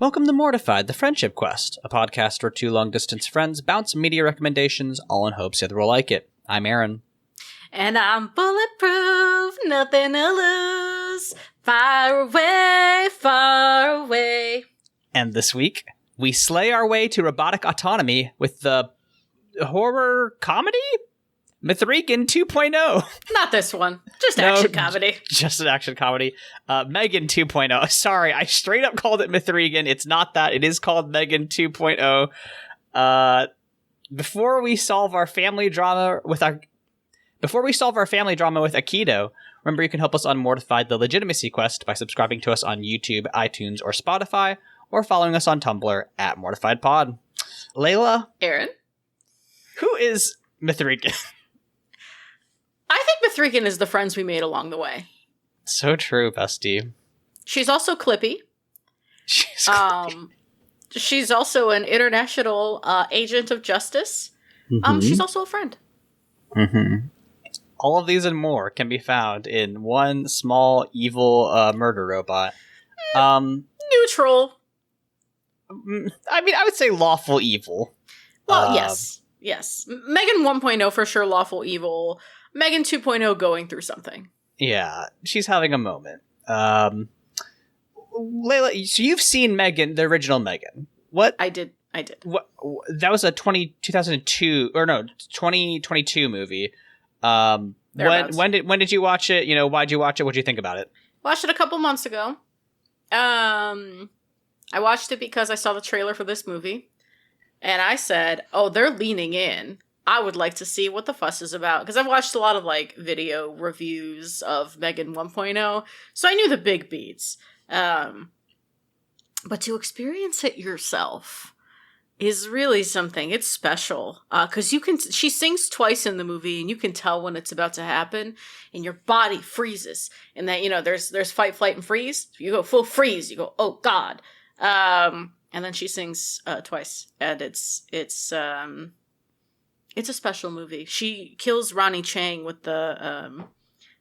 Welcome to Mortified, the Friendship Quest, a podcast where two long-distance friends bounce media recommendations, all in hopes the other will like it. I'm Aaron. And I'm bulletproof, nothing to lose, far away, far away. And this week, we slay our way to robotic autonomy with the horror comedy? M3gan 2.0. Not this one. Just action comedy. Just an action comedy. M3gan 2.0. Sorry, I straight up called it M3gan. It's not that. It is called M3gan 2.0. Before we solve our family drama with Aikido, remember you can help us on Mortified the Legitimacy Quest by subscribing to us on YouTube, iTunes, or Spotify, or following us on Tumblr at MortifiedPod. Leyla? Aaron? Who is M3gan? I think M3gan is the friends we made along the way. So true, bestie. She's also clippy. She's also an international agent of justice. Mm-hmm. She's also a friend. Mm-hmm. All of these and more can be found in one small evil murder robot. Neutral. I mean, I would say lawful evil. Well, yes. M3gan 1.0 for sure, lawful evil. M3gan 2.0 going through something. Yeah, she's having a moment. Leyla, so you've seen M3gan, the original M3gan. What? I did. What? That was a 2022 movie. When did you watch it? You know, why'd you watch it? What'd you think about it? Watched it a couple months ago. I watched it because I saw the trailer for this movie. And I said, oh, they're leaning in. I would like to see what the fuss is about. Because I've watched a lot of, video reviews of M3gan 1.0. So I knew the big beats. But to experience it yourself is really something. It's special. Because she sings twice in the movie, and you can tell when it's about to happen. And your body freezes. And that, there's fight, flight, and freeze. You go full freeze. You go, oh, God. And then she sings twice, and it's a special movie. She kills Ronnie Chang with the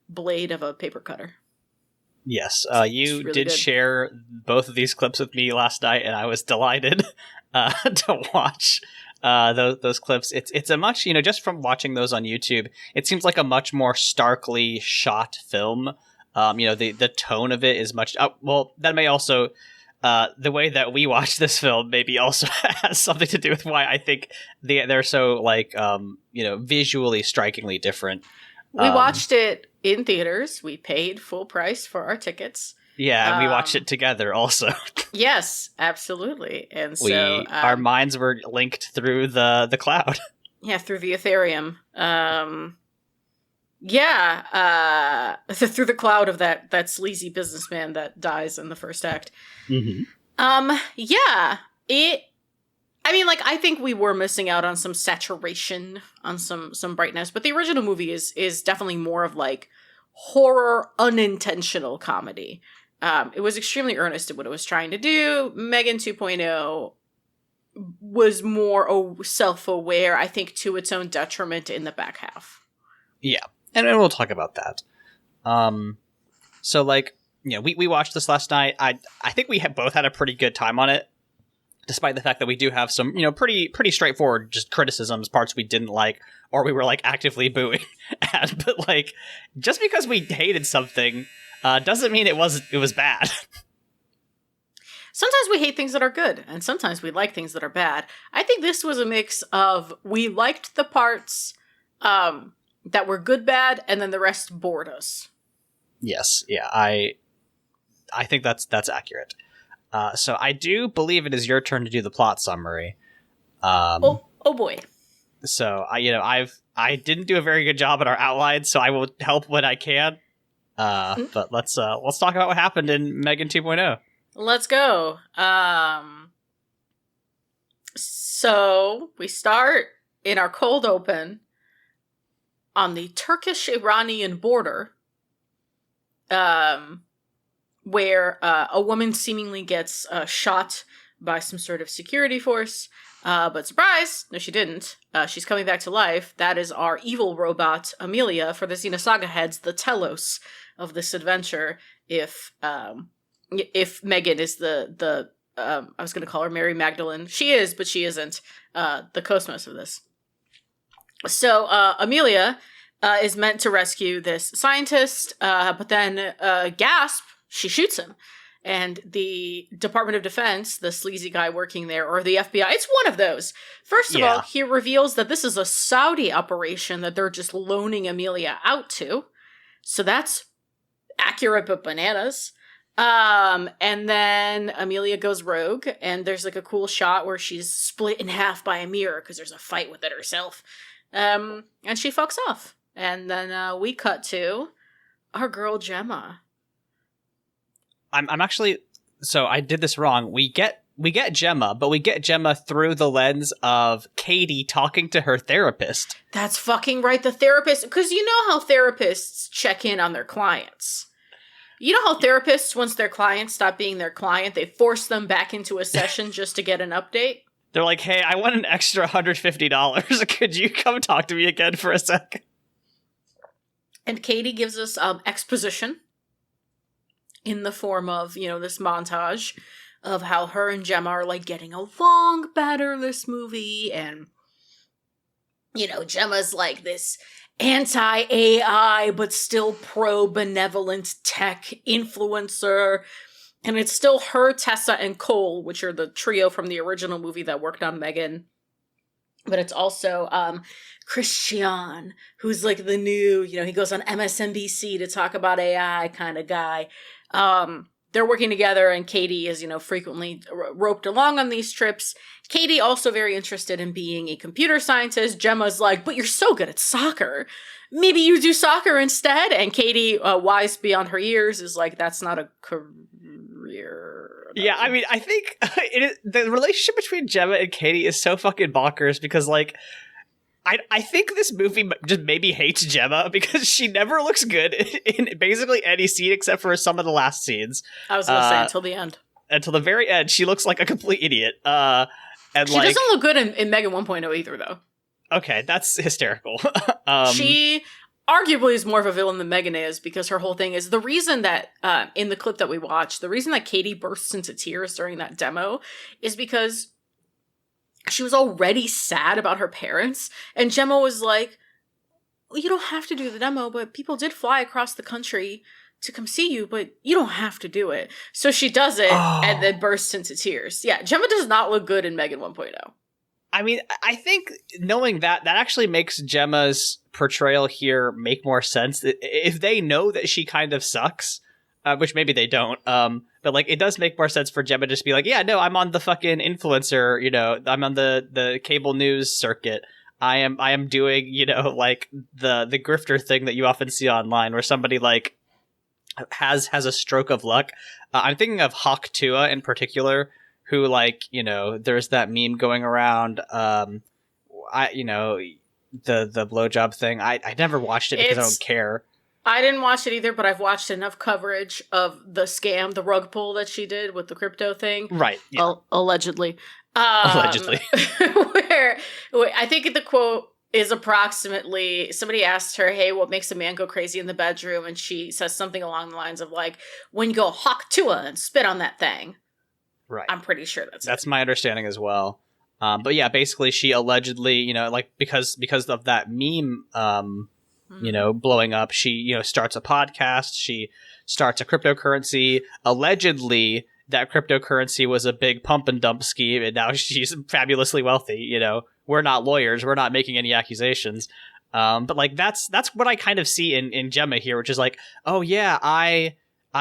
blade of a paper cutter. Yes, you really did good. share both of these clips with me last night, and I was delighted to watch those clips. It's a much, just from watching those on YouTube, it seems like a much more starkly shot film. The tone of it is much. That may also. The way that we watch this film maybe also has something to do with why I think they're so visually strikingly different. We watched it in theaters. We paid full price for our tickets. Yeah, and we watched it together also. Yes, absolutely. And so our minds were linked through the cloud. Yeah, through the Ethereum. Through the cloud of that sleazy businessman that dies in the first act. Mm-hmm. I think we were missing out on some saturation, on some brightness, but the original movie is definitely more of horror unintentional comedy. It was extremely earnest in what it was trying to do. M3gan 2.0 was more self-aware, I think, to its own detriment in the back half. Yeah. And we'll talk about that. We watched this last night. I think we both had a pretty good time on it, despite the fact that we do have some, pretty straightforward just criticisms, parts we didn't like, or we were actively booing at. But just because we hated something doesn't mean it was bad. Sometimes we hate things that are good, and sometimes we like things that are bad. I think this was a mix of we liked the parts that were good, bad, and then the rest bored us. Yes, yeah, I think that's accurate. So I do believe it is your turn to do the plot summary. Oh boy. So I didn't do a very good job at our outline, so I will help when I can. But let's talk about what happened in M3gan 2.0. Let's go. So we start in our cold open on the Turkish-Iranian border, where a woman seemingly gets shot by some sort of security force. But surprise! No, she didn't. She's coming back to life. That is our evil robot, Amelia, for the Xenosaga heads, the telos of this adventure, if M3gan is the I was going to call her Mary Magdalene. She is, but she isn't, the co-host of this. So Amelia is meant to rescue this scientist, but then gasp, she shoots him. And the Department of Defense, the sleazy guy working there, or the FBI, it's one of those. First of all, he reveals that this is a Saudi operation that they're just loaning Amelia out to. So that's accurate but bananas. And then Amelia goes rogue, and there's like a cool shot where she's split in half by a mirror because there's a fight with it herself. And she fucks off. And then we cut to our girl Gemma. I'm actually, so I did this wrong. We get Gemma, but we get Gemma through the lens of Katie talking to her therapist. That's fucking right, the therapist. Because you know how therapists check in on their clients. You know how therapists, once their clients stop being their client, they force them back into a session just to get an update? They're like, hey, I want an extra $150. Could you come talk to me again for a sec? And Katie gives us exposition in the form of, this montage of how her and Gemma are, like, getting along better this movie. And, Gemma's, like, this anti-AI but still pro-benevolent tech influencer. And it's still her, Tessa, and Cole, which are the trio from the original movie that worked on M3gan. But it's also Christian, who's like the new, he goes on MSNBC to talk about AI kind of guy. They're working together, and Katie is, frequently roped along on these trips. Katie also very interested in being a computer scientist. Gemma's like, but you're so good at soccer. Maybe you do soccer instead. And Katie, wise beyond her years, is like, that's not a career. Yeah, I mean, I think the relationship between Gemma and Katie is so fucking bonkers because, like, I think this movie just maybe hates Gemma because she never looks good in basically any scene except for some of the last scenes. I was going to say until the end. Until the very end, she looks like a complete idiot. And she doesn't look good in M3gan 1.0 either, though. Okay, that's hysterical. She arguably is more of a villain than M3gan is because her whole thing is the reason that, in the clip that we watched, the reason that Katie bursts into tears during that demo is because she was already sad about her parents, and Gemma was like, well, you don't have to do the demo, but people did fly across the country to come see you, but you don't have to do it. So she does it, and then bursts into tears. Yeah, Gemma does not look good in M3gan 1.0. I mean, I think knowing that actually makes Gemma's portrayal here make more sense. If they know that she kind of sucks, which maybe they don't, but like it does make more sense for Gemma to just be like, yeah, no, I'm on the fucking influencer, I'm on the cable news circuit. I am doing, like the grifter thing that you often see online where somebody like has a stroke of luck. I'm thinking of Hawk Tua in particular, who like, there's that meme going around, the blowjob thing. I never watched it because I don't care. I didn't watch it either, but I've watched enough coverage of the scam, the rug pull that she did with the crypto thing. Right. Yeah. Allegedly. Allegedly. where I think the quote is approximately, somebody asked her, hey, what makes a man go crazy in the bedroom? And she says something along the lines of like, when you go Hawk Tua and spit on that thing. Right. I'm pretty sure that's my understanding as well. But yeah, basically she allegedly, like because of that meme, blowing up, she, starts a podcast, she starts a cryptocurrency. Allegedly, that cryptocurrency was a big pump and dump scheme, and now she's fabulously wealthy. We're not lawyers, we're not making any accusations. But like that's what I kind of see in Gemma here, which is like, oh yeah, I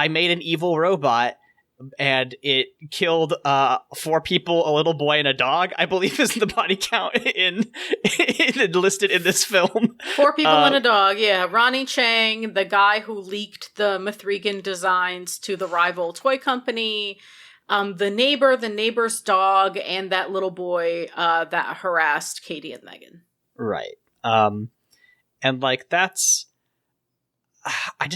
made an evil robot and it killed 4 people, a little boy and a dog, I believe is the body count listed in this film. 4 people and a dog, yeah. Ronnie Chang, the guy who leaked the M3gan designs to the rival toy company, the neighbor's dog, and that little boy that harassed Katie and M3gan. Right. And like that's... I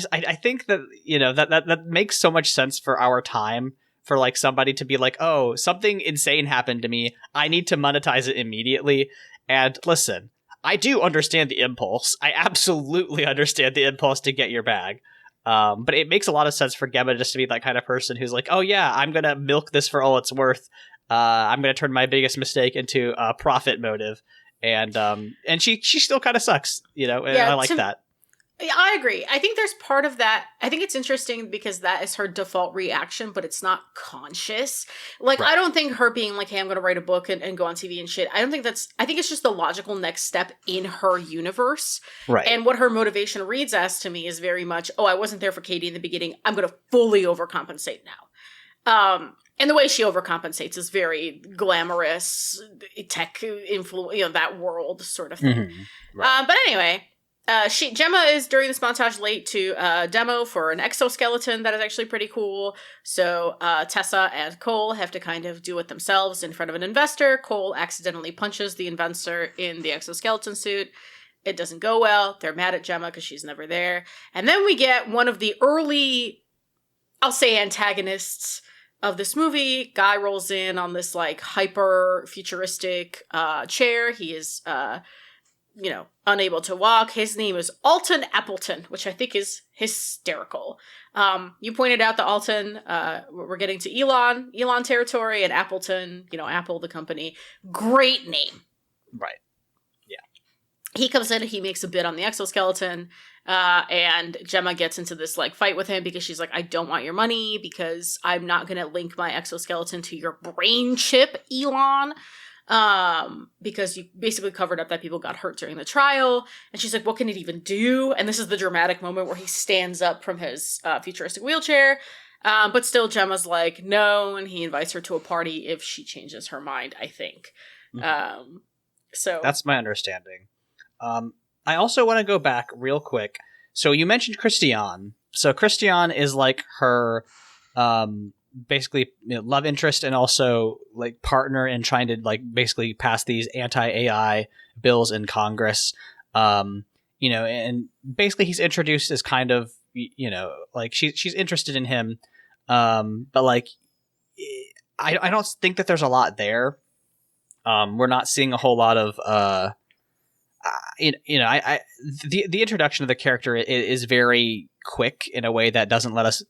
think that, that makes so much sense for our time, for like somebody to be like, oh, something insane happened to me, I need to monetize it immediately. And listen, I do understand the impulse. I absolutely understand the impulse to get your bag. But it makes a lot of sense for Gemma just to be that kind of person who's like, oh yeah, I'm going to milk this for all it's worth. I'm going to turn my biggest mistake into a profit motive. And she still kind of sucks, and I like that. Yeah, I agree. I think there's part of that. I think it's interesting because that is her default reaction, but it's not conscious. Like, right. I don't think her being like, hey, I'm going to write a book and go on TV and shit. I think it's just the logical next step in her universe. Right. And what her motivation reads as to me is very much, oh, I wasn't there for Katie in the beginning. I'm going to fully overcompensate now. And the way she overcompensates is very glamorous, tech influence, that world sort of thing. Mm-hmm. Right. But anyway, Gemma is during this montage late to a demo for an exoskeleton that is actually pretty cool. So Tessa and Cole have to kind of do it themselves in front of an investor. Cole accidentally punches the investor in the exoskeleton suit. It doesn't go well. They're mad at Gemma because she's never there. And then we get one of the early, I'll say, antagonists of this movie. Guy rolls in on this like hyper futuristic chair. He is unable to walk. His name is Alton Appleton, which I think is hysterical. You pointed out that Alton, we're getting to Elon territory, and Appleton, Apple the company. Great name. Right. Yeah. He comes in, he makes a bid on the exoskeleton, and Gemma gets into this like fight with him because she's like, I don't want your money because I'm not going to link my exoskeleton to your brain chip, Elon. Because you basically covered up that people got hurt during the trial. And she's like, what can it even do? And this is the dramatic moment where he stands up from his futuristic wheelchair. But still Gemma's like, no. And he invites her to a party if she changes her mind, I think. Mm-hmm. So that's my understanding. I also want to go back real quick. So you mentioned Christiane. So Christiane is like her, basically love interest and also like partner in trying to like basically pass these anti-AI bills in Congress. And basically he's introduced as kind of, like she's interested in him. But like, I don't think that there's a lot there. We're not seeing a whole lot of, the introduction of the character is very quick in a way that doesn't let us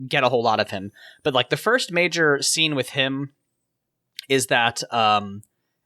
get a whole lot of him. But like the first major scene with him is that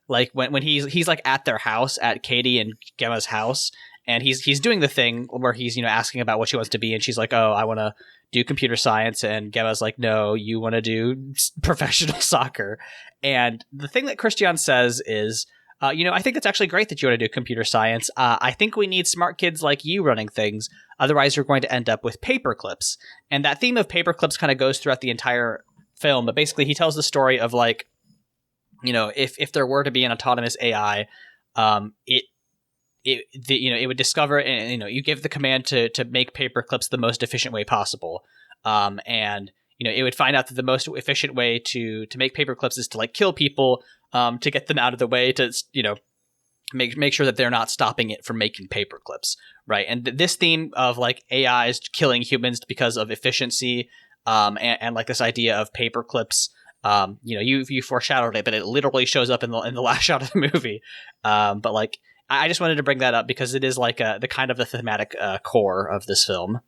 like when he's like at their house, at Katie and Gemma's house, and he's doing the thing where he's asking about what she wants to be, and she's like, oh, I want to do computer science, and Gemma's like, no, you want to do professional soccer. And the thing that Christiane says is, I think it's actually great that you want to do computer science. I think we need smart kids like you running things. Otherwise, you're going to end up with paperclips. And that theme of paperclips kind of goes throughout the entire film. But basically, he tells the story of like, if there were to be an autonomous AI, it would discover, and you give the command to make paperclips the most efficient way possible. And it would find out that the most efficient way to make paperclips is to like kill people. To get them out of the way, to make sure that they're not stopping it from making paperclips, right? And this theme of like AIs killing humans because of efficiency, and like this idea of paperclips, you foreshadowed it, but it literally shows up in the last shot of the movie. But like, I just wanted to bring that up because it is like the kind of the thematic core of this film.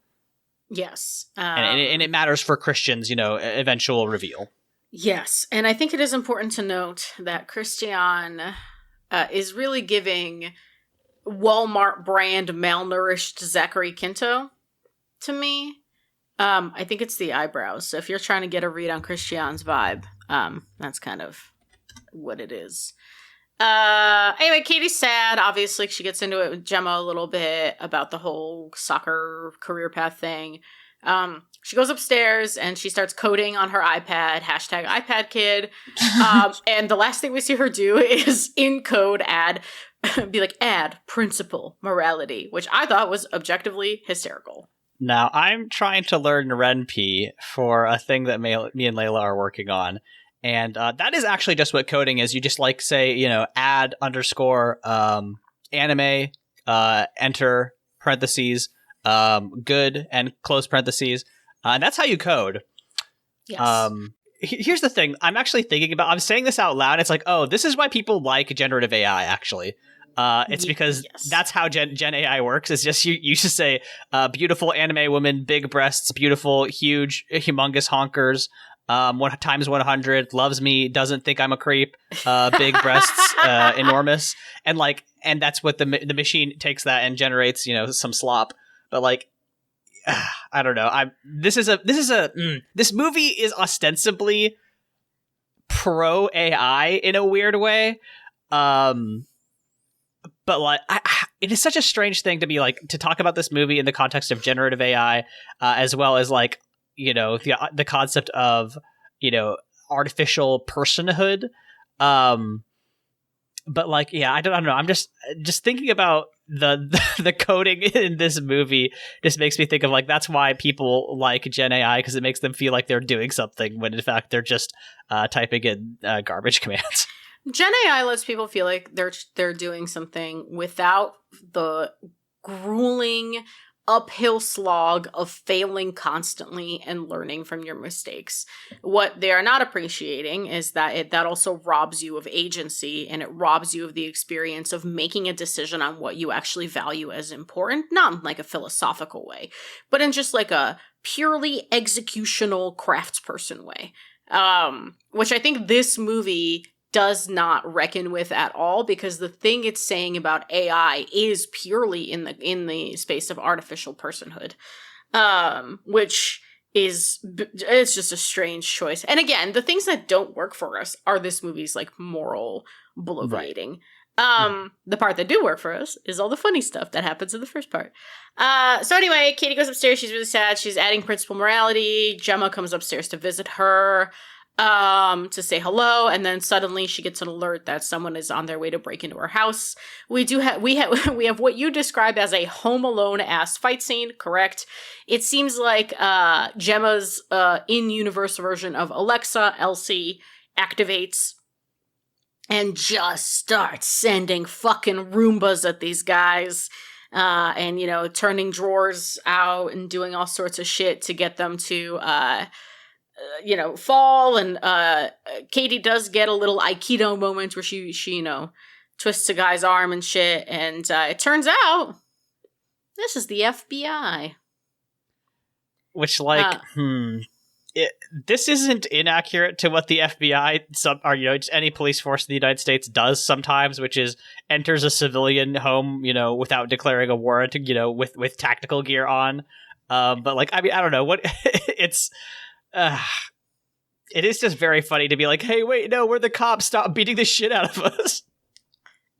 Yes, and it matters for Christian's eventual reveal. Yes, and I think it is important to note that Christiane is really giving Walmart brand malnourished Zachary Quinto to me. I think it's the eyebrows. So if you're trying to get a read on Christiane's vibe, that's kind of what it is. Anyway, Katie's sad. Obviously, she gets into it with Gemma a little bit about the whole soccer career path thing. She goes upstairs and she starts coding on her iPad, #iPadKid. And the last thing we see her do is in code add principle morality, which I thought was objectively hysterical. Now, I'm trying to learn RenP for a thing that me and Leyla are working on. And that is actually just what coding is. You just like say, add underscore anime, enter parentheses, good and close parentheses. And that's how you code. Yes. Here's the thing. I'm actually thinking about, I'm saying this out loud. It's like, oh, this is why people like generative AI, actually. It's because Yes. that's how Gen AI works. It's just you just say beautiful anime woman, big breasts, beautiful, huge, humongous honkers, 100, loves me, doesn't think I'm a creep, big breasts, enormous, and that's what the machine takes that and generates some slop. But like, I don't know. This movie is ostensibly pro AI in a weird way. But like, it is such a strange thing to be like to talk about this movie in the context of generative AI, as well as like the concept of artificial personhood. But like, yeah, I don't know. I'm just thinking about the coding in this movie. Just makes me think of like that's why people like Gen AI, because it makes them feel like they're doing something when in fact they're just typing in garbage commands. Gen AI lets people feel like they're doing something without the grueling uphill slog of failing constantly and learning from your mistakes. What they are not appreciating is that that also robs you of agency, and it robs you of the experience of making a decision on what you actually value as important, not in like a philosophical way, but in just like a purely executional craftsperson way. Which I think this movie does not reckon with at all, because the thing it's saying about AI is purely in the space of artificial personhood, which is it's just a strange choice. And again, the things that don't work for us are this movie's like moral bloviating. Right. The part that do work for us is all the funny stuff that happens in the first part. So anyway, Katie goes upstairs. She's really sad. She's adding principal morality. Gemma comes upstairs to visit her, to say hello, and then suddenly she gets an alert that someone is on their way to break into her house. We have what you describe as a Home Alone-ass fight scene, correct? It seems like Gemma's in-universe version of Alexa, Elsie, activates and just starts sending fucking Roombas at these guys, and turning drawers out and doing all sorts of shit to get them to fall. And Katie does get a little Aikido moment where she twists a guy's arm and shit, and it turns out this is the FBI. Which, like, this isn't inaccurate to what the FBI or any police force in the United States does sometimes, which is enters a civilian home, without declaring a warrant, with tactical gear on. But like, I mean, I don't know what it's. It is just very funny to be like, hey, wait, no, we're the cops. Stop beating the shit out of us.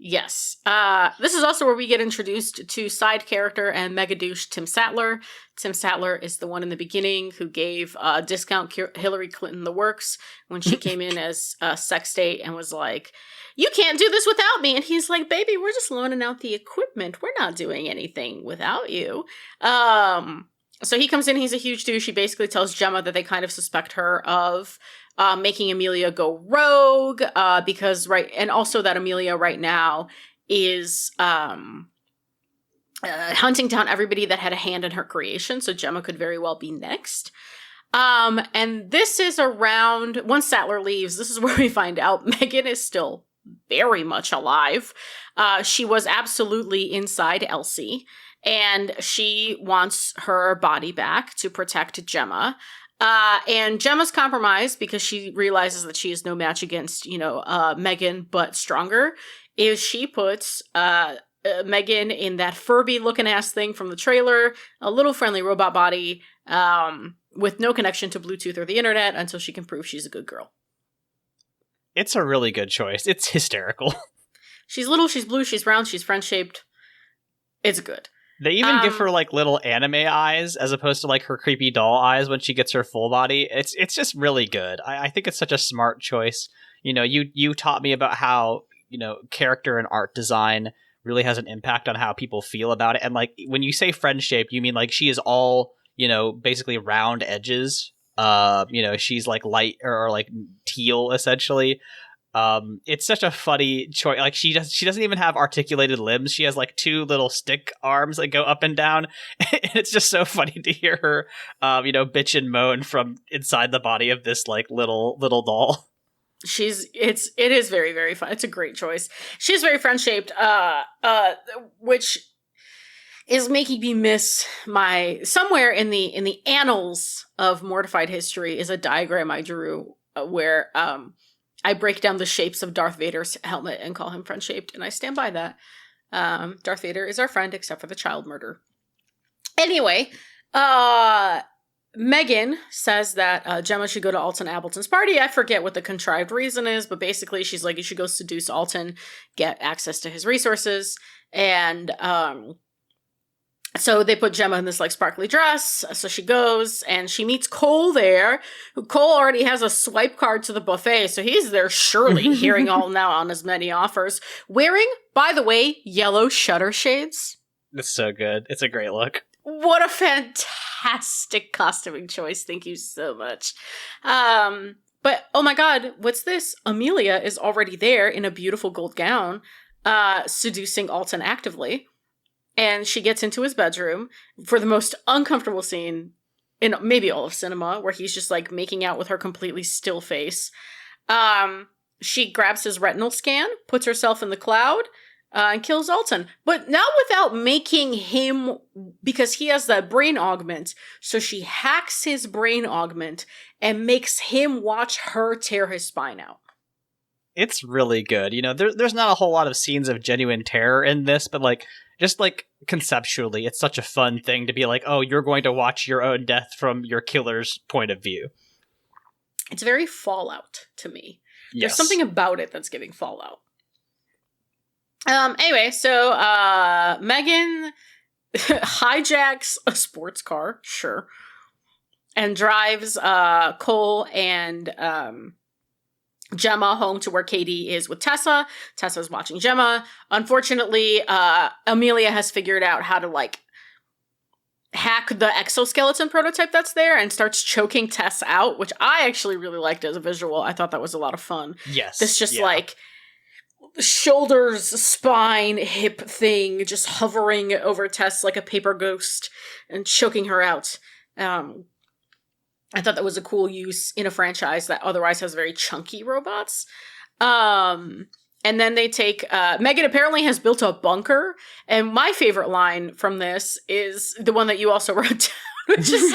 Yes. This is also where we get introduced to side character and mega douche Tim Sattler. Tim Sattler is the one in the beginning who gave discount Hillary Clinton the works when she came in as a sex date and was like, you can't do this without me. And he's like, baby, we're just loaning out the equipment. We're not doing anything without you. So he comes in, he's a huge douche. He basically tells Gemma that they kind of suspect her of making Amelia go rogue, and also that Amelia right now is hunting down everybody that had a hand in her creation, so Gemma could very well be next. And this is around, once Sattler leaves, this is where we find out Megan is still very much alive. She was absolutely inside Elsie, and she wants her body back to protect Gemma. And Gemma's compromised because she realizes that she is no match against, Megan, but stronger, is she puts Megan in that Furby-looking ass thing from the trailer, a little friendly robot body, with no connection to Bluetooth or the internet until she can prove she's a good girl. It's a really good choice. It's hysterical. She's little, she's blue, she's round, she's friend-shaped. It's good. They even give her like little anime eyes as opposed to like her creepy doll eyes when she gets her full body. It's just really good. I think it's such a smart choice. You taught me about how, character and art design really has an impact on how people feel about it. And like when you say friend shaped, you mean like she is all, basically round edges. She's like light or like teal essentially. It's such a funny choice. Like she doesn't even have articulated limbs. She has like two little stick arms that go up and down. And it's just so funny to hear her, bitch and moan from inside the body of this like little doll. it is very, very fun. It's a great choice. She's very friend shaped, which is making me miss somewhere in the annals of Mortified history is a diagram I drew where I break down the shapes of Darth Vader's helmet and call him friend shaped, and I stand by that. Darth Vader is our friend except for the child murder. Anyway, Megan says that Gemma should go to Alton Appleton's party. I forget what the contrived reason is, but basically she's like, you should go seduce Alton, get access to his resources. And so they put Gemma in this like sparkly dress. So she goes and she meets Cole there. Cole already has a swipe card to the buffet. So he's there surely hearing all now on his many offers. Wearing, by the way, yellow shutter shades. It's so good. It's a great look. What a fantastic costuming choice. Thank you so much. But, oh my god, what's this? Amelia is already there in a beautiful gold gown, seducing Alton actively. And she gets into his bedroom for the most uncomfortable scene in maybe all of cinema, where he's just, like, making out with her completely still face. She grabs his retinal scan, puts herself in the cloud, and kills Alton. But not without making him, because he has that brain augment, so she hacks his brain augment and makes him watch her tear his spine out. It's really good. You know, there's not a whole lot of scenes of genuine terror in this, but like, just like conceptually, it's such a fun thing to be like, oh, you're going to watch your own death from your killer's point of view. It's very Fallout to me. Yes. There's something about it that's giving Fallout. Anyway, so Megan hijacks a sports car, sure, and drives Cole and Gemma home to where Katie is with Tessa. Tessa's watching Gemma. Unfortunately, Amelia has figured out how to like hack the exoskeleton prototype that's there and starts choking Tess out, which I actually really liked as a visual. I thought that was a lot of fun. Yes. This just like shoulders, spine, hip thing just hovering over Tess like a paper ghost and choking her out. I thought that was a cool use in a franchise that otherwise has very chunky robots. And then they take... Megan apparently has built a bunker. And my favorite line from this is the one that you also wrote down, which is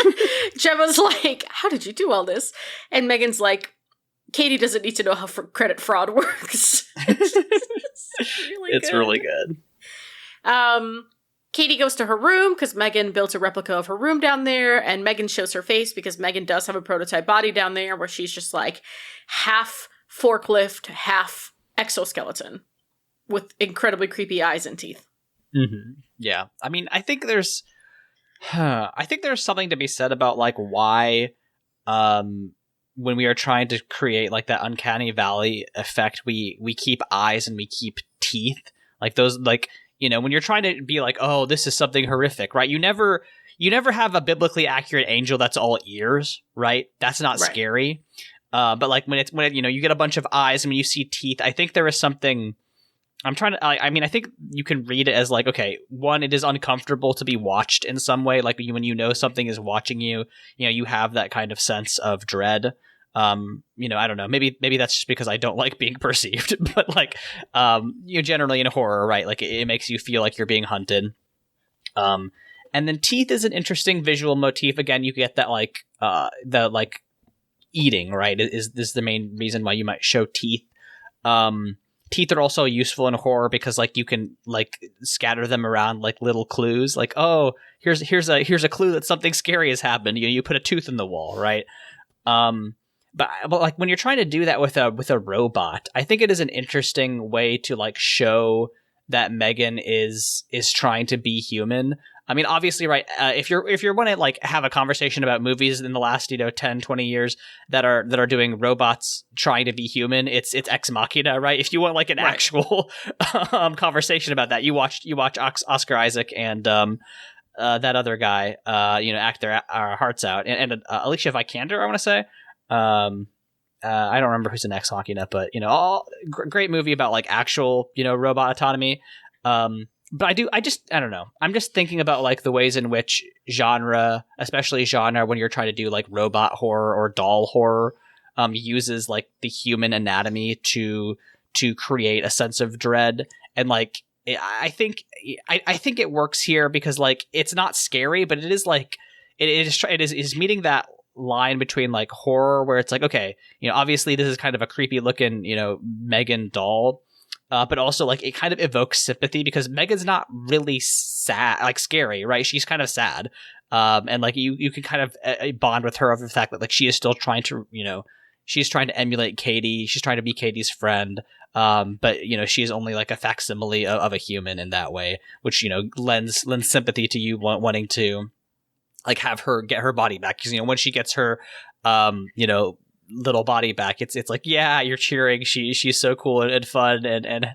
Gemma's like, how did you do all this? And Megan's like, Katie doesn't need to know how credit fraud works. It's really good. Katie goes to her room because Megan built a replica of her room down there, and Megan shows her face because Megan does have a prototype body down there where she's just like half forklift, half exoskeleton with incredibly creepy eyes and teeth. Mm-hmm. Yeah. I mean, I think there's something to be said about like why when we are trying to create like that uncanny valley effect, we keep eyes and we keep teeth. Like those, like, you know, when you're trying to be like, oh, this is something horrific, right? You never have a biblically accurate angel that's all ears, right? That's not right. Scary. But like when you know, you get a bunch of eyes and when you see teeth, I think there is something. I mean, I think you can read it as like, okay, one, it is uncomfortable to be watched in some way. Like when you know something is watching you, you know, you have that kind of sense of dread. You know, I don't know, maybe that's just because I don't like being perceived, but like, you know, generally in horror, right? Like it makes you feel like you're being hunted. And then teeth is an interesting visual motif. Again, you get that like, the like eating, right? Is the main reason why you might show teeth. Teeth are also useful in horror because like you can like scatter them around like little clues, like, oh, here's a clue that something scary has happened. You know, you put a tooth in the wall, right? But like when you're trying to do that with a robot, I think it is an interesting way to like show that Megan is trying to be human. I mean, obviously, right, if you're going to like have a conversation about movies in the last, you know, 10, 20 years that are doing robots trying to be human, it's Ex Machina, right? If you want like an actual conversation about that, you watch Oscar Isaac and that other guy, you know, act their hearts out, and Alicia Vikander, I want to say. I don't remember who's in Ex Machina, but you know, great movie about like actual, you know, robot autonomy. But I don't know. I'm just thinking about like the ways in which genre, especially genre when you're trying to do like robot horror or doll horror, uses like the human anatomy to create a sense of dread. And like I think it works here because like it's not scary, but it is like it is meeting that line between like horror, where it's like, okay, you know, obviously this is kind of a creepy looking, you know, M3gan doll, but also like it kind of evokes sympathy because M3gan's not really sad, like scary, right? She's kind of sad, and like you can kind of bond with her over the fact that like she is still trying to, you know, she's trying to emulate Katie, she's trying to be Katie's friend, but you know, she is only like a facsimile of a human in that way, which, you know, lends sympathy to you wanting to like have her get her body back, because, you know, when she gets her you know, little body back, it's like, yeah, you're cheering, she's so cool and fun, and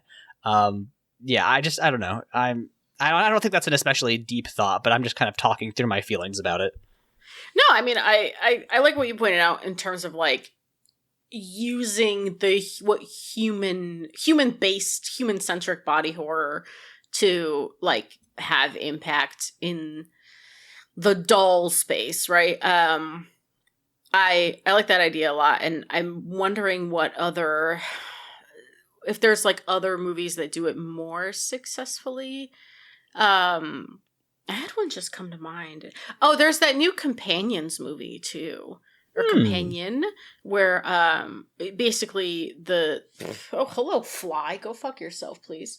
yeah, I don't know, I don't think that's an especially deep thought, but I'm just kind of talking through my feelings about it. No, I mean, I like what you pointed out in terms of like using the human-based, human-centric body horror to like have impact in the doll space, right? I like that idea a lot, and I'm wondering if there's like other movies that do it more successfully. I had one just come to mind. Oh, there's that new Companions movie too, or Companion, where basically oh, hello fly, go fuck yourself, please.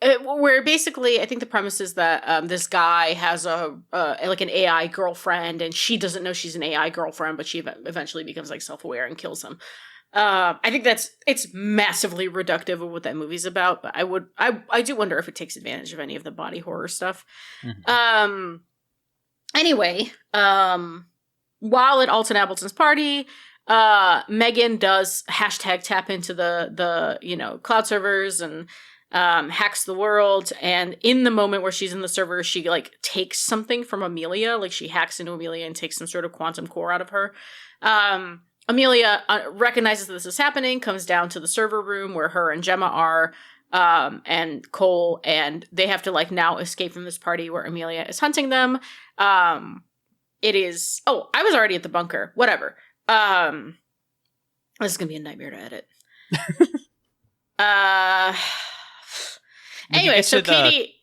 Where basically, I think the premise is that this guy has like an AI girlfriend, and she doesn't know she's an AI girlfriend, but she eventually becomes like self-aware and kills him. I think it's massively reductive of what that movie's about, but I do wonder if it takes advantage of any of the body horror stuff. Mm-hmm. Anyway, while at Alton Appleton's party, M3gan does #tap into the you know, cloud servers and hacks the world, and in the moment where she's in the server, she like takes something from Amelia, like she hacks into Amelia and takes some sort of quantum core out of her. Amelia recognizes that this is happening, comes down to the server room where her and Gemma are, and Cole, and they have to like now escape from this party where Amelia is hunting them. It is, oh, I was already at the bunker, whatever. This is gonna be a nightmare to edit. Anyway, so Katie,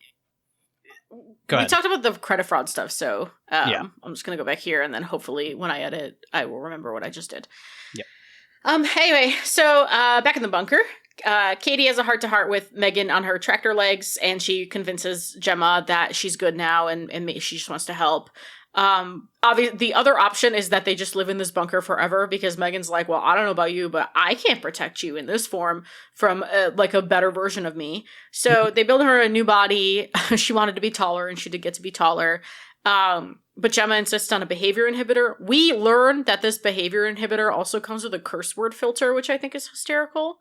we talked about the credit fraud stuff, so yeah. I'm just going to go back here, and then hopefully when I edit, I will remember what I just did. Yep. Anyway, so back in the bunker, Katie has a heart-to-heart with M3gan on her tractor legs, and she convinces Gemma that she's good now, and she just wants to help. Obviously, the other option is that they just live in this bunker forever, because M3gan's like, well, I don't know about you, but I can't protect you in this form from like a better version of me. So they build her a new body. She wanted to be taller, and she did get to be taller. But Gemma insists on a behavior inhibitor. We learn that this behavior inhibitor also comes with a curse word filter, which I think is hysterical.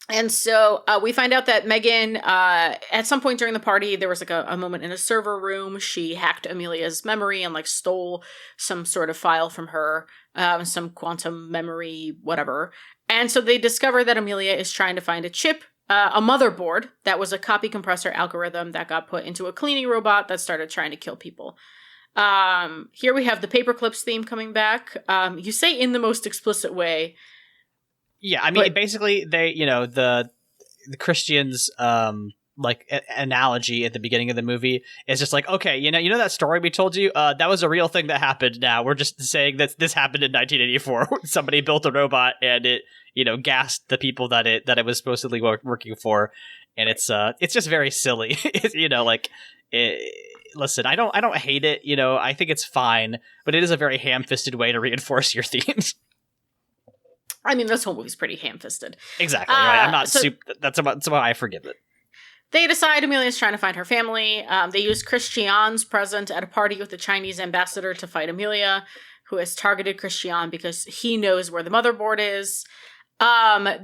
And so we find out that M3gan, at some point during the party, there was like a moment in a server room. She hacked Amelia's memory and like stole some sort of file from her, some quantum memory, whatever. And so they discover that Amelia is trying to find a chip, a motherboard that was a copy compressor algorithm that got put into a cleaning robot that started trying to kill people. Here we have the paperclips theme coming back. You say in the most explicit way. Yeah, I mean, basically, they, you know, the Christians, like, analogy at the beginning of the movie is just like, okay, you know that story we told you? That was a real thing that happened now. We're just saying that this happened in 1984. Somebody built a robot, and it, you know, gassed the people that it was supposedly working for. And it's just very silly. You know, like, listen, I don't hate it, you know, I think it's fine, but it is a very ham-fisted way to reinforce your themes. I mean, this whole movie's pretty ham-fisted. Exactly. Right? I'm not that's why I forgive it. They decide Amelia's trying to find her family. They use Christian's present at a party with the Chinese ambassador to fight Amelia, who has targeted Christian because he knows where the motherboard is.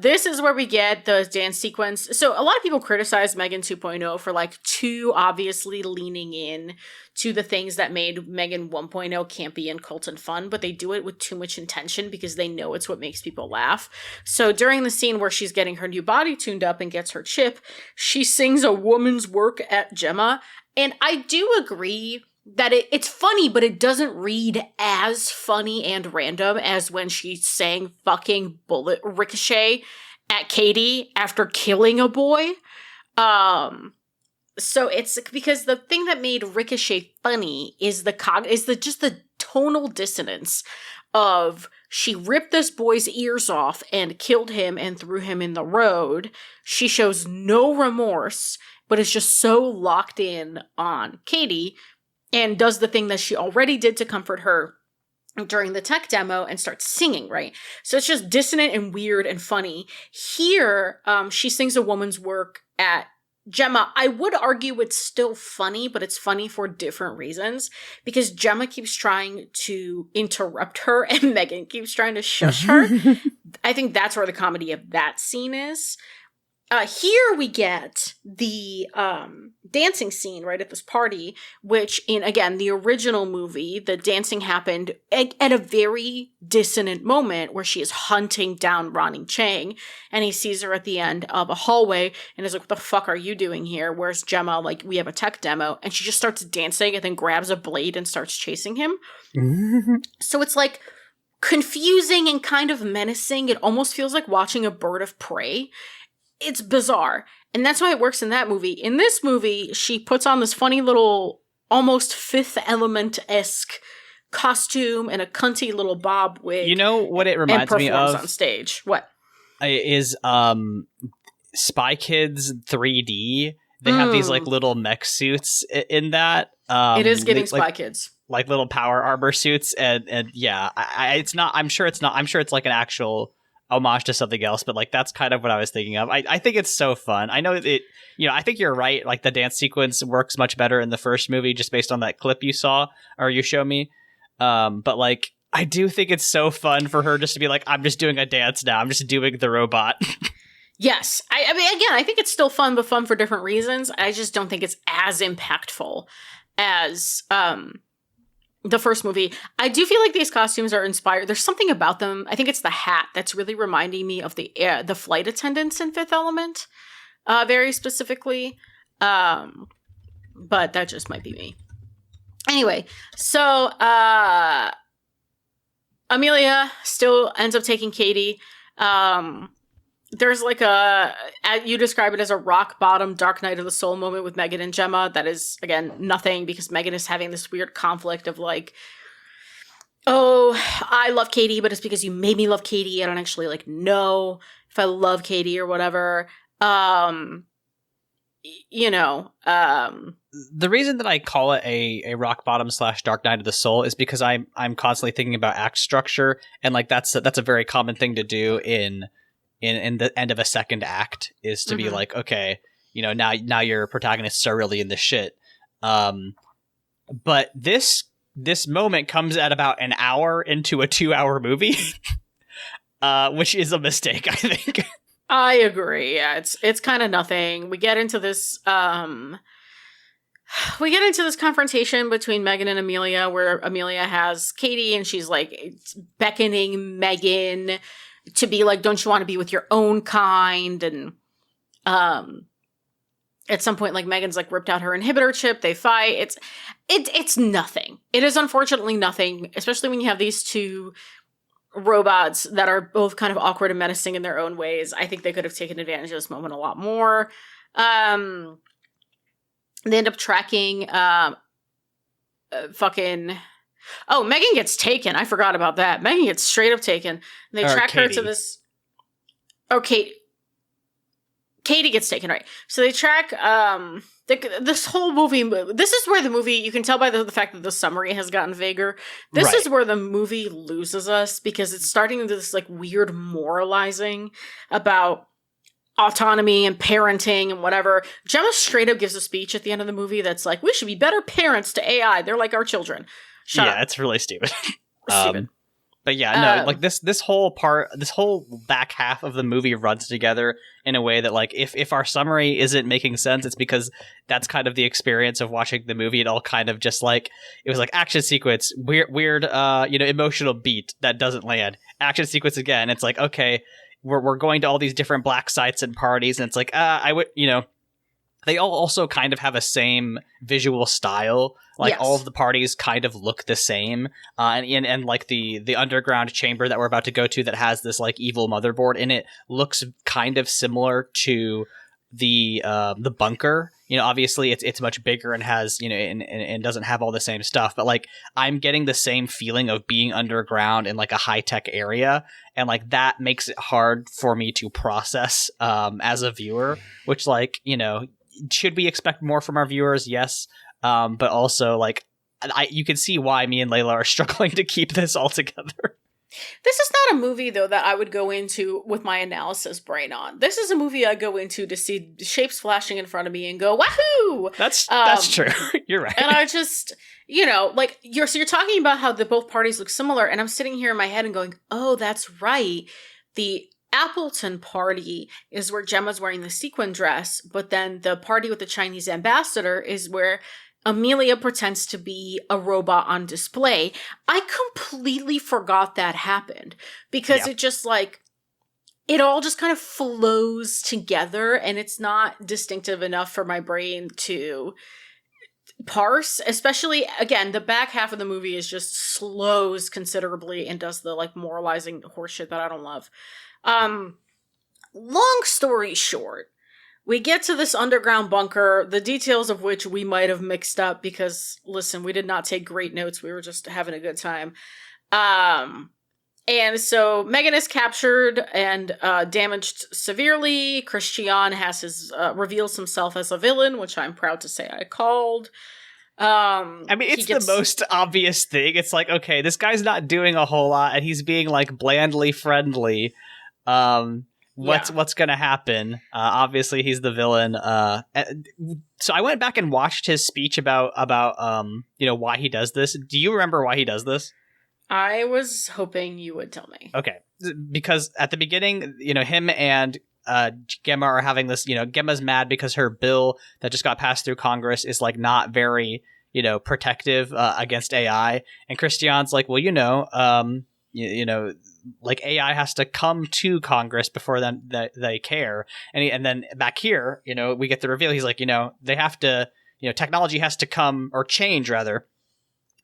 This is where we get the dance sequence. So a lot of people criticize M3gan 2.0 for like too obviously leaning in to the things that made M3gan 1.0 campy and cult and fun, but they do it with too much intention because they know it's what makes people laugh. So during the scene where she's getting her new body tuned up and gets her chip, she sings a woman's work at Gemma. And I do agree that it's funny, but it doesn't read as funny and random as when she's saying fucking bullet ricochet at Katie after killing a boy. So it's because the thing that made Ricochet funny is the tonal dissonance of she ripped this boy's ears off and killed him and threw him in the road. She shows no remorse, but is just so locked in on Katie and does the thing that she already did to comfort her during the tech demo and starts singing, right? So it's just dissonant and weird and funny. Here, she sings a woman's work at Gemma. I would argue it's still funny, but it's funny for different reasons because Gemma keeps trying to interrupt her and Megan keeps trying to shush her. I think that's where the comedy of that scene is. Here we get the dancing scene right at this party, which in, again, the original movie, the dancing happened at a very dissonant moment where she is hunting down Ronnie Chang and he sees her at the end of a hallway and is like, what the fuck are you doing here? Where's Gemma? Like, we have a tech demo. And she just starts dancing and then grabs a blade and starts chasing him. So it's like confusing and kind of menacing. It almost feels like watching a bird of prey. It's bizarre. And that's why it works in that movie. In this movie, she puts on this funny little, almost Fifth Element-esque costume and a cunty little bob wig. You know what it reminds me of? On stage. What? Is Spy Kids 3D. They have these like little mech suits in that. It is getting like, Spy Kids. Like little power armor suits. And yeah, it's not, I'm sure it's like an actual homage to something else, but like that's kind of what I was thinking of. I think it's so fun. I know it, I think you're right. Like the dance sequence works much better in the first movie just based on that clip you saw or you show me. But like I do think it's so fun for her just to be like, I'm just doing a dance now. I'm just doing the robot. Yes. I mean, again, I think it's still fun, but fun for different reasons. I just don't think it's as impactful as the first movie. I do feel like these costumes are inspired. There's something about them. I think it's the hat that's really reminding me of the flight attendants in Fifth Element, very specifically. But that just might be me. Anyway, so Amelia still ends up taking Katie. There's like you describe it as a rock bottom Dark Night of the Soul moment with Megan and Gemma. That is, again, nothing because Megan is having this weird conflict of like, oh, I love Katie, but it's because you made me love Katie. I don't actually like know if I love Katie or whatever. The reason that I call it a rock bottom / Dark Night of the Soul is because I'm constantly thinking about act structure, and like that's a very common thing to do in the end of a second act is to be like, okay, now your protagonists are really in the shit. But this moment comes at about an hour into a 2-hour movie, which is a mistake, I think. I agree. Yeah, it's kind of nothing. We get into this confrontation between Megan and Amelia where Amelia has Katie and she's like beckoning Megan to be like, don't you want to be with your own kind? And at some point, like Megan's like ripped out her inhibitor chip. They fight. It's nothing. It is unfortunately nothing, especially when you have these two robots that are both kind of awkward and menacing in their own ways. I think they could have taken advantage of this moment a lot more. They end up tracking Oh, Megan gets taken. I forgot about that. Megan gets straight up taken. They track Katie. Her to this. Oh, Katie gets taken, right? So they track this whole movie. This is where the movie, you can tell by the fact that the summary has gotten vaguer. This is where the movie loses us because it's starting into this like weird moralizing about autonomy and parenting and whatever. Gemma straight up gives a speech at the end of the movie that's like, we should be better parents to AI. They're like our children. Shut up. It's really stupid. Stupid. But yeah, no, like this whole back half of the movie runs together in a way that like if our summary isn't making sense, it's because that's kind of the experience of watching the movie. It all kind of just like it was like action sequence, weird emotional beat that doesn't land. Action sequence again. It's like, okay, we're going to all these different black sites and parties, and it's like they all also kind of have a same visual style. Like, Yes. all of the parties kind of look the same. And like the underground chamber that we're about to go to that has this like evil motherboard in it looks kind of similar to the bunker. You know, obviously it's much bigger and has, you know, and doesn't have all the same stuff. But like, I'm getting the same feeling of being underground in like a high tech area, and like that makes it hard for me to process as a viewer. Which, like, you know, should we expect more from our viewers? Yes, but also like, you can see why me and Leyla are struggling to keep this all together. This is not a movie, though, that I would go into with my analysis brain on. This is a movie I go into to see shapes flashing in front of me and go, wahoo! That's true. You're right. And I just, you know, like, you're talking about how the both parties look similar, and I'm sitting here in my head and going, oh, that's right. The Appleton party is where Gemma's wearing the sequin dress, but then the party with the Chinese ambassador is where Amelia pretends to be a robot on display. I completely forgot that happened because it just like, it all just kind of flows together and it's not distinctive enough for my brain to parse. Especially, again, the back half of the movie is just slows considerably and does the like moralizing horseshit that I don't love. Long story short, we get to this underground bunker, the details of which we might have mixed up because, listen, we did not take great notes. We were just having a good time. And so M3gan is captured and damaged severely. Christian has reveals himself as a villain, which I'm proud to say I called. I mean, it's the most obvious thing. It's like, okay, this guy's not doing a whole lot, and he's being like blandly friendly. What's gonna happen? Obviously, he's the villain. So I went back and watched his speech about you know, why he does this. Do you remember why he does this? I was hoping you would tell me. Okay, because at the beginning, you know, him and Gemma are having this. You know, Gemma's mad because her bill that just got passed through Congress is like not very, you know, protective against AI, and Christian's like, well, you know, you know, like AI has to come to Congress before then they care. And then back here, you know, we get the reveal. He's like, you know, they have to, you know, technology has to come, or change rather,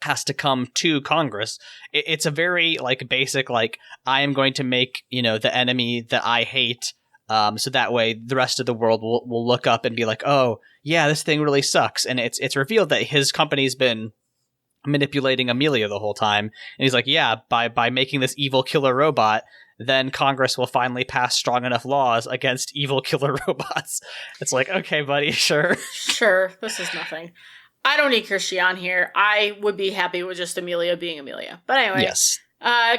has to come to Congress. It's a very like basic, like, I am going to make, you know, the enemy that I hate. So that way the rest of the world will look up and be like, oh yeah, this thing really sucks. And it's revealed that his company's been manipulating Amelia the whole time, and he's like, yeah, by making this evil killer robot, then Congress will finally pass strong enough laws against evil killer robots. It's like, okay, buddy, sure, this is nothing. I don't need Christian here. I would be happy with just Amelia being Amelia. But anyway, yes.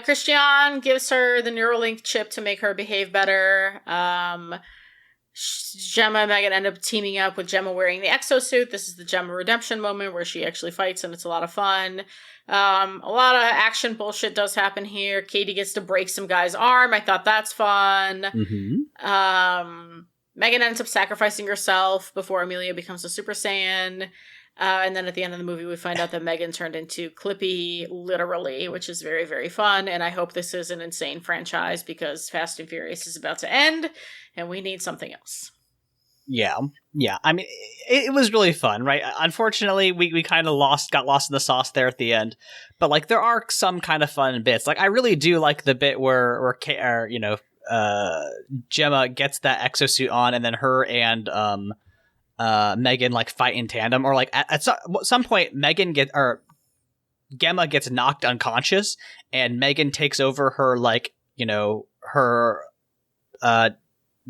Christian gives her the Neuralink chip to make her behave better. Gemma and M3gan end up teaming up with Gemma wearing the exosuit. This is the Gemma redemption moment where she actually fights, and it's a lot of fun. A lot of action bullshit does happen here. Katie gets to break some guy's arm. I thought that's fun. Mm-hmm. M3gan ends up sacrificing herself before Amelia becomes a Super Saiyan. And then at the end of the movie, we find out that M3gan turned into Clippy, literally, which is very, very fun. And I hope this is an insane franchise because Fast and Furious is about to end, and we need something else. Yeah. I mean, it was really fun, right? Unfortunately, we kind of got lost in the sauce there at the end. But like, there are some kind of fun bits. Like, I really do like the bit where you know, Gemma gets that exosuit on, and then her and M3gan like fight in tandem, or like at some point Gemma gets knocked unconscious, and M3gan takes over her, like, you know, her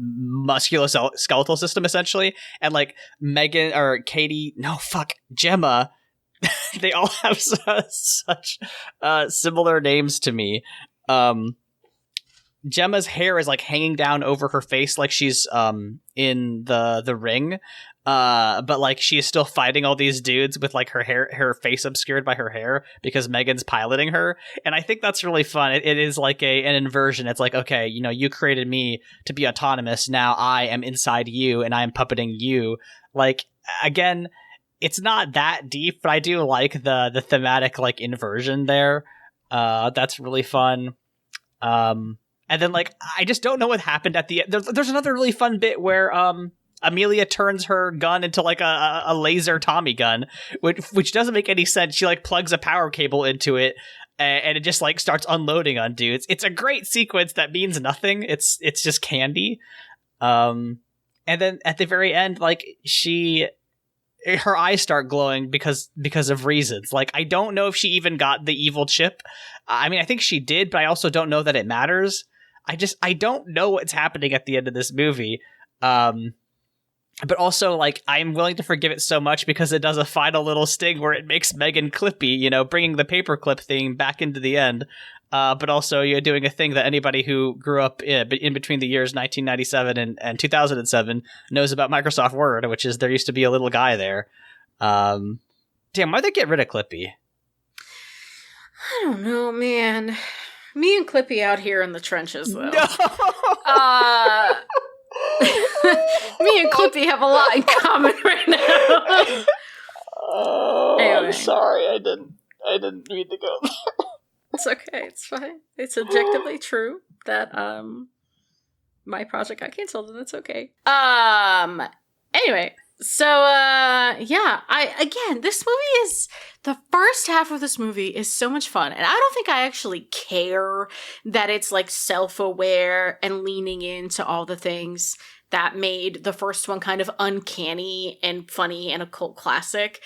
musculoskeletal system essentially, and like Gemma, they all have such similar names to me. Gemma's hair is like hanging down over her face like she's in the ring, but like she is still fighting all these dudes with like her face obscured by her hair because M3gan's piloting her. And I think that's really fun. It is like an inversion. It's like, okay, you know, you created me to be autonomous, now I am inside you and I am puppeting you. Like, again, it's not that deep, but I do like the thematic like inversion there. That's really fun. And then, like, I just don't know what happened at the end. There's another really fun bit where Amelia turns her gun into like a laser Tommy gun, which doesn't make any sense. She like plugs a power cable into it, and it just like starts unloading on dudes. It's a great sequence that means nothing. It's just candy. And then at the very end, like her eyes start glowing because of reasons. Like, I don't know if she even got the evil chip. I mean, I think she did, but I also don't know that it matters. I don't know what's happening at the end of this movie. But also, like, I'm willing to forgive it so much because it does a final little sting where it makes M3gan clippy, you know, bringing the paperclip thing back into the end. But also, you're doing a thing that anybody who grew up in between the years 1997 and 2007 knows about Microsoft Word, which is there used to be a little guy there. Damn, why'd they get rid of Clippy? I don't know, man. Me and Clippy out here in the trenches, though. No! Me and Clippy have a lot in common right now. Anyway. I'm sorry, I didn't mean to go there. It's okay, it's fine. It's objectively true that my project got canceled, and it's okay. Anyway, so this movie is the first half of this movie is so much fun, and I don't think I actually care that it's like self-aware and leaning into all the things that made the first one kind of uncanny and funny and a cult classic.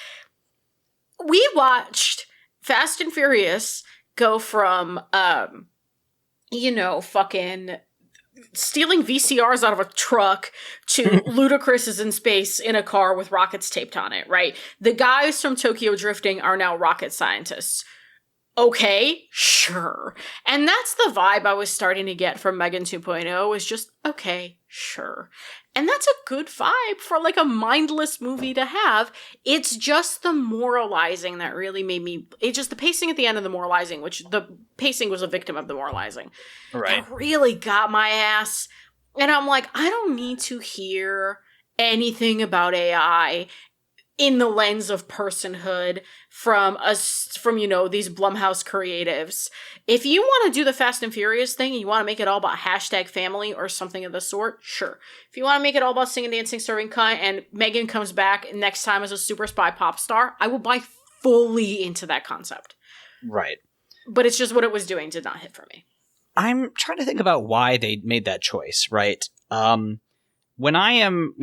We watched Fast and Furious go from, fucking stealing VCRs out of a truck to Ludacris is in space in a car with rockets taped on it, right? The guys from Tokyo Drifting are now rocket scientists. Okay, sure. And that's the vibe I was starting to get from M3gan 2.0 was just, okay, sure. And that's a good vibe for like a mindless movie to have. It's just the moralizing that really made me, it's just the pacing at the end of the moralizing, which the pacing was a victim of the moralizing. Right. It really got my ass. And I'm like, I don't need to hear anything about AI in the lens of personhood from these Blumhouse creatives. If you want to do the Fast and Furious thing and you want to make it all about hashtag family or something of the sort, sure. If you want to make it all about singing, dancing, serving cunt, and M3gan comes back next time as a super spy pop star, I will buy fully into that concept. Right. But it's just what it was doing did not hit for me. I'm trying to think about why they made that choice, right? When I am,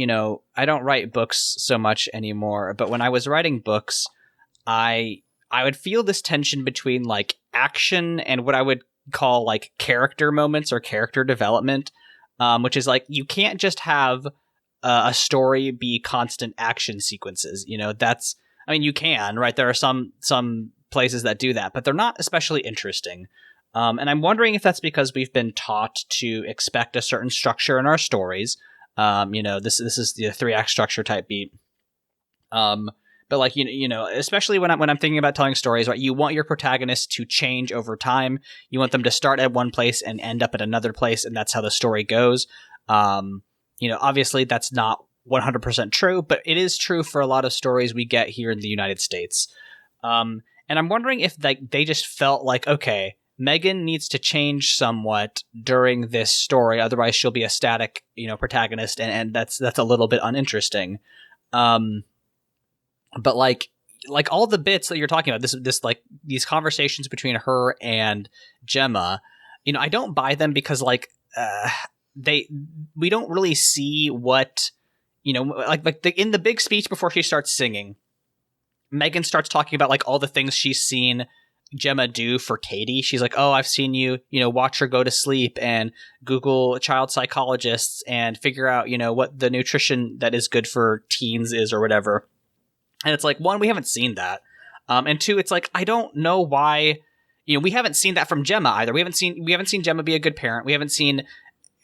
I don't write books so much anymore, but when I was writing books, I would feel this tension between like action and what I would call like character moments or character development, which is like you can't just have a story be constant action sequences. You can, right? There are some places that do that, but they're not especially interesting. And I'm wondering if that's because we've been taught to expect a certain structure in our stories. This is the 3-act structure type beat. But like, especially when I'm thinking about telling stories, right? You want your protagonists to change over time. You want them to start at one place and end up at another place. And that's how the story goes. Obviously that's not 100% true, but it is true for a lot of stories we get here in the United States. And I'm wondering if they just felt like, okay, M3gan needs to change somewhat during this story, otherwise she'll be a static, protagonist, and that's a little bit uninteresting. But like all the bits that you're talking about, this like these conversations between her and Gemma, I don't buy them because like we don't really see what in the big speech before she starts singing, M3gan starts talking about like all the things she's seen Gemma do for Katie. She's like, oh, I've seen you, watch her go to sleep and Google child psychologists and figure out, what the nutrition that is good for teens is or whatever. And it's like, one, we haven't seen that. And two, it's like, I don't know why, we haven't seen that from Gemma either. We haven't seen Gemma be a good parent. We haven't seen,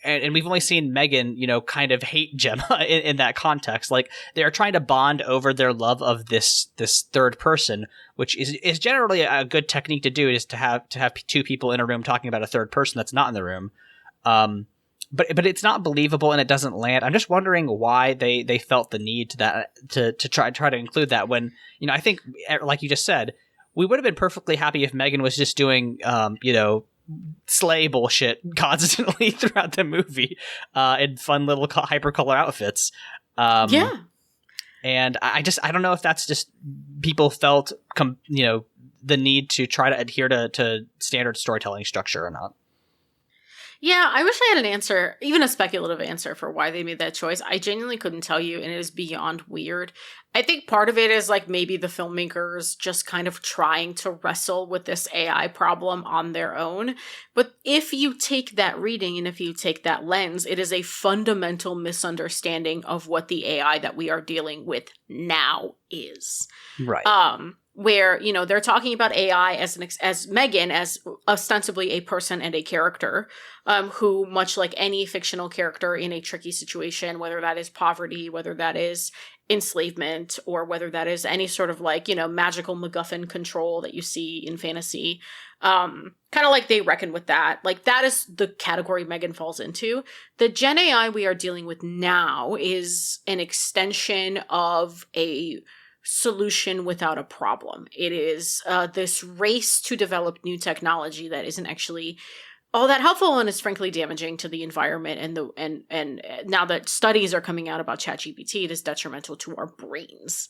and we've only seen M3gan, kind of hate Gemma in that context. Like they are trying to bond over their love of this third person, which is generally a good technique to do, is to have two people in a room talking about a third person that's not in the room. But it's not believable and it doesn't land. I'm just wondering why they felt the need to try to include that when, I think, like you just said, we would have been perfectly happy if M3gan was just doing, slay bullshit constantly throughout the movie in fun little hypercolor outfits. Yeah. And I don't know if that's just people felt, the need to try to adhere to standard storytelling structure or not. Yeah, I wish I had an answer, even a speculative answer for why they made that choice. I genuinely couldn't tell you, and it is beyond weird. I think part of it is like maybe the filmmakers just kind of trying to wrestle with this AI problem on their own. But if you take that reading and if you take that lens, it is a fundamental misunderstanding of what the AI that we are dealing with now is. Right. Where, they're talking about AI as Megan, as ostensibly a person and a character, who, much like any fictional character in a tricky situation, whether that is poverty, whether that is enslavement, or whether that is any sort of magical MacGuffin control that you see in fantasy, kind of like they reckon with that. Like, that is the category Megan falls into. The Gen AI we are dealing with now is an extension of a solution without a problem. It is this race to develop new technology that isn't actually all that helpful and is frankly damaging to the environment, and now that studies are coming out about ChatGPT, it is detrimental to our brains.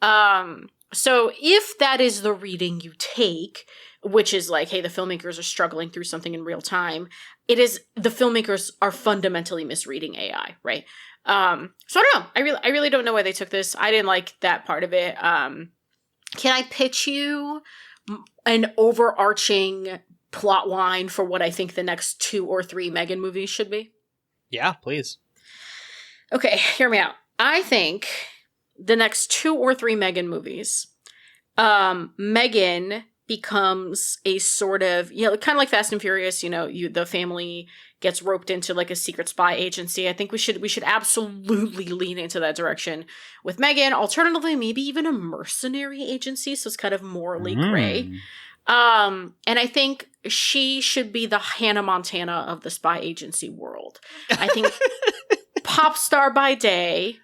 So if that is the reading you take, which is like, hey, the filmmakers are struggling through something in real time, it is the filmmakers are fundamentally misreading AI, right? So I don't know. I really don't know why they took this. I didn't like that part of it. Can I pitch you an overarching plot line for what I think the next 2 or 3 Megan movies should be? Yeah, please. Okay, hear me out. I think the next 2 or 3 Megan movies, Megan becomes a sort of, kind of like Fast and Furious, the family gets roped into like a secret spy agency. I think we should absolutely lean into that direction with Megan. Alternatively, maybe even a mercenary agency, so it's kind of morally gray. And I think she should be the Hannah Montana of the spy agency world. I think pop star by day,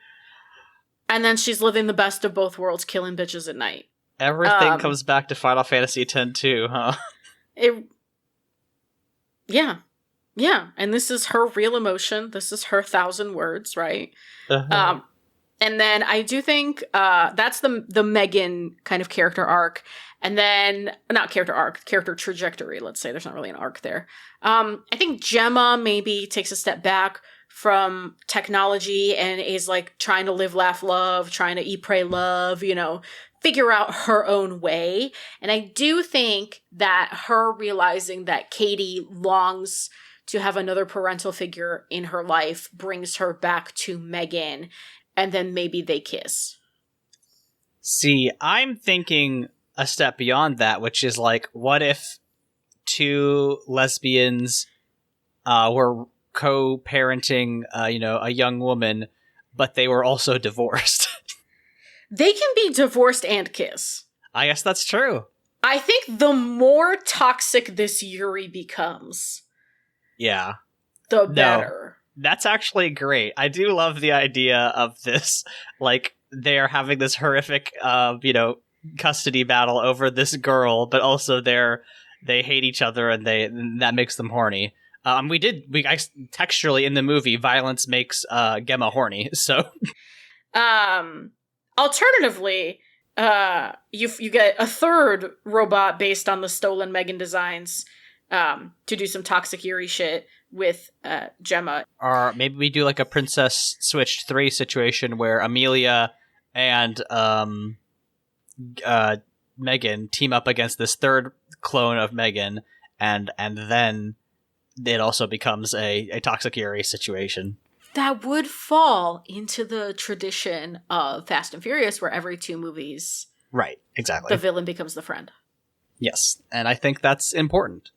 and then she's living the best of both worlds, killing bitches at night. Everything comes back to Final Fantasy X too, huh? Yeah, and this is her real emotion. This is her 1,000 words, right? Uh-huh. And then I do think that's the Megan kind of character arc. And then, not character arc, character trajectory, let's say. There's not really an arc there. I think Gemma maybe takes a step back from technology and is like trying to live, laugh, love, trying to eat, pray, love, figure out her own way. And I do think that her realizing that Katie longs to have another parental figure in her life brings her back to Megan, and then maybe they kiss. See, I'm thinking a step beyond that, which is like, what if 2 lesbians were co-parenting, a young woman, but they were also divorced? They can be divorced and kiss. I guess that's true. I think the more toxic this Yuri becomes, the better. No, that's actually great. I do love the idea of this. Like, they're having this horrific, custody battle over this girl, but also they hate each other, and that makes them horny. Texturally in the movie, violence makes Gemma horny. So, alternatively, you get a third robot based on the stolen Megan designs to do some toxic Yuri shit with Gemma. Or maybe we do like a Princess Switched 3 situation where Amelia and Megan team up against this third clone of Megan, and then it also becomes a toxic Yuri situation. That would fall into the tradition of Fast and Furious, where every 2 movies, right, exactly, the villain becomes the friend. Yes, and I think that's important.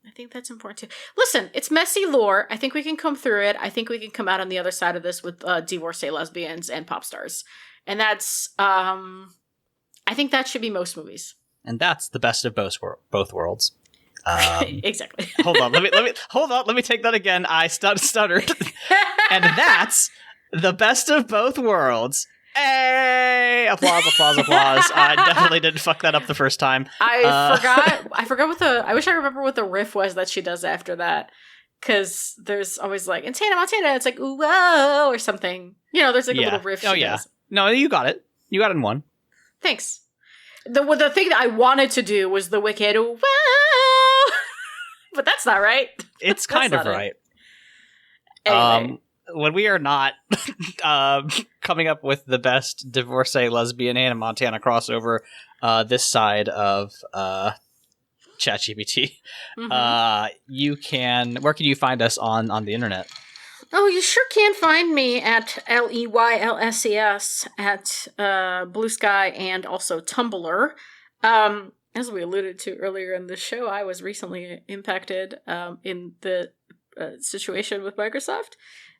I think that's important too. Listen, it's messy lore. I think we can come through it. I think we can come out on the other side of this with divorcee lesbians and pop stars. And that's, I think that should be most movies. And that's the best of both worlds. Exactly. Hold on. Let me take that again. I stuttered. And that's the best of both worlds. Hey! Applause. I definitely didn't fuck that up the first time. I forgot what I wish I remember what the riff was that she does after that. Because there's always like, in Hannah Montana, it's like, ooh, whoa, or something. You know, there's like a little riff. Oh, yeah. Does. No, you got it. You got it in one. Thanks. The thing that I wanted to do was the wicked, whoa. But that's not right. It's kind of right. Anyway. When we are not coming up with the best divorcee lesbian Hannah Montana crossover this side of ChatGPT, where can you find us on the internet? Oh, you sure can find me at LEYLSES at Blue Sky and also Tumblr. As we alluded to earlier in the show, I was recently impacted in the situation with Microsoft.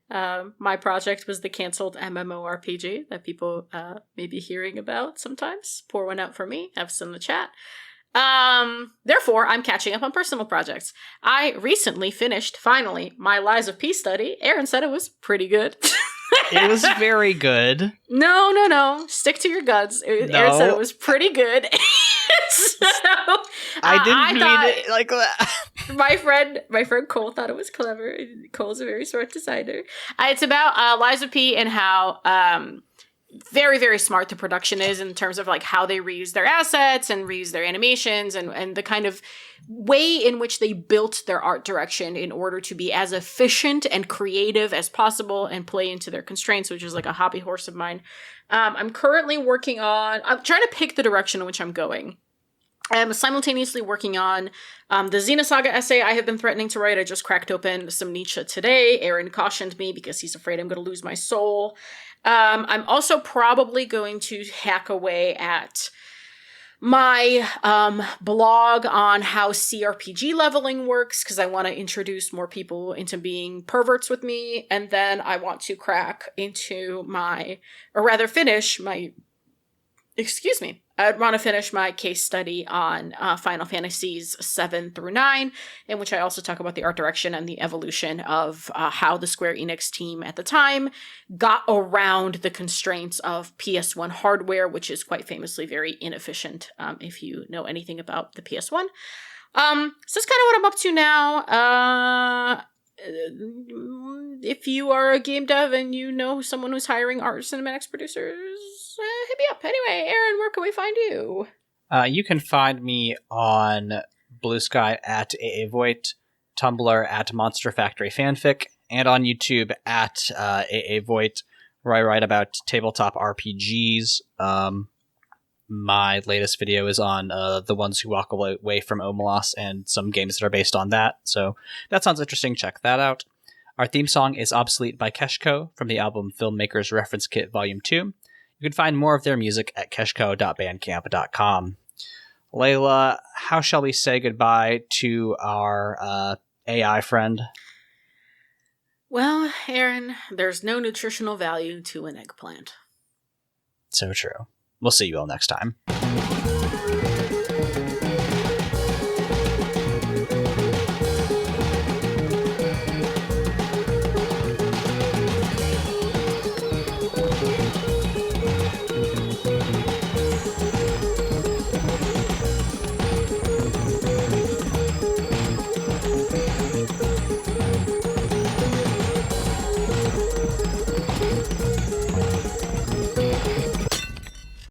My project was the canceled MMORPG that people may be hearing about sometimes. Pour one out for me. Have some in the chat. Therefore, I'm catching up on personal projects. I recently finished, finally, my Lies of P study. Aaron said it was pretty good. It was very good. No. Stick to your guns. Aaron said it was pretty good. So, I didn't mean it like that. My friend Cole thought it was clever. Cole's a very smart designer. It's about Lies of P and how very, very smart the production is in terms of like how they reuse their assets and reuse their animations and the kind of way in which they built their art direction in order to be as efficient and creative as possible and play into their constraints, which is like a hobby horse of mine. I'm currently I'm trying to pick the direction in which I'm going. I'm simultaneously working on the Xenosaga essay I have been threatening to write. I just cracked open some Nietzsche today. Aaron cautioned me because he's afraid I'm going to lose my soul. I'm also probably going to hack away at my blog on how CRPG leveling works because I want to introduce more people into being perverts with me. And then I want to I want to finish my case study on Final Fantasies 7 through 9, in which I also talk about the art direction and the evolution of how the Square Enix team at the time got around the constraints of PS1 hardware, which is quite famously very inefficient, if you know anything about the PS1. So that's kind of what I'm up to now. If you are a game dev and you know someone who's hiring art cinematics producers, hit me up. Anyway, Aaron, where can we find you? You can find me on Blue Sky at AAVoit, Tumblr at Monster Factory Fanfic, and on YouTube at AAVoit, where I write about tabletop RPGs. My latest video is on The Ones Who Walk Away from Omelas and some games that are based on that. So that sounds interesting. Check that out. Our theme song is Obsolete by Keshco from the album Filmmaker's Reference Kit Volume 2. You can find more of their music at keshco.bandcamp.com. Leyla, how shall we say goodbye to our AI friend? Well, Aaron, there's no nutritional value to an eggplant. So true. We'll see you all next time.